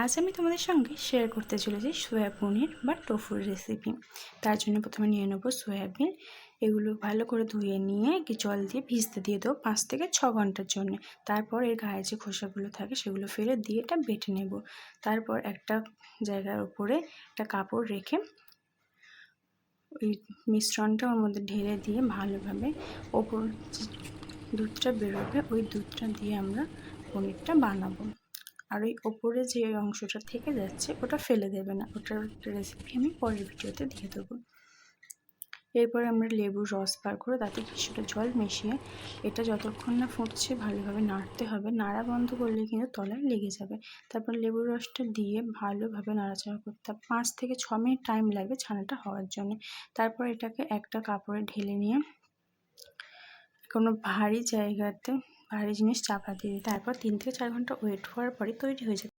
আজ আমি তোমাদের সঙ্গে শেয়ার করতে চলেছি সোয়া পনির বা টোফুর রেসিপি। তার জন্য প্রথমে নিয়ে নেবো সয়াবিন। এগুলো ভালো করে ধুয়ে নিয়ে জল দিয়ে ভিজতে দিয়ে দেবো 5 থেকে 6 ঘন্টার জন্য। তারপর এর গায়ে যে খোসাগুলো থাকে সেগুলো ফেলে দিয়ে এটা বেটে নেব। তারপর একটা জায়গার উপরে একটা কাপড় রেখে ওই মিশ্রণটা ওর মধ্যে ঢেলে দিয়ে ভালোভাবে ওপর যে দুধটা বেরোবে ওই দুধটা দিয়ে আমরা পনিরটা বানাবো। আর ওই ওপরে যে অংশটা থেকে যাচ্ছে ওটা ফেলে দেবে না, ওটার রেসিপি আমি পরের ভিডিওতে দিয়ে দেবো। এরপরে আমরা লেবুর রস বার করে তাতে কিছুটা জল মিশিয়ে এটা যতক্ষণ না ফুটছে ভালোভাবে নাড়তে হবে। নাড়া বন্ধ করলে কিন্তু তলায় লেগে যাবে। তারপর লেবুর রসটা দিয়ে ভালোভাবে নাড়াচাড়া করতে হবে। 5 থেকে 6 মিনিট টাইম লাগবে ছানাটা হওয়ার জন্য। তারপর এটাকে একটা কাপড়ে ঢেলে নিয়ে কোনো ভারী জায়গাতে ভারী জিনিস চাপা দিয়ে দিই। তারপর 3 থেকে 4 ঘন্টা ওয়েট হওয়ার পরে তৈরি হয়ে যাবে।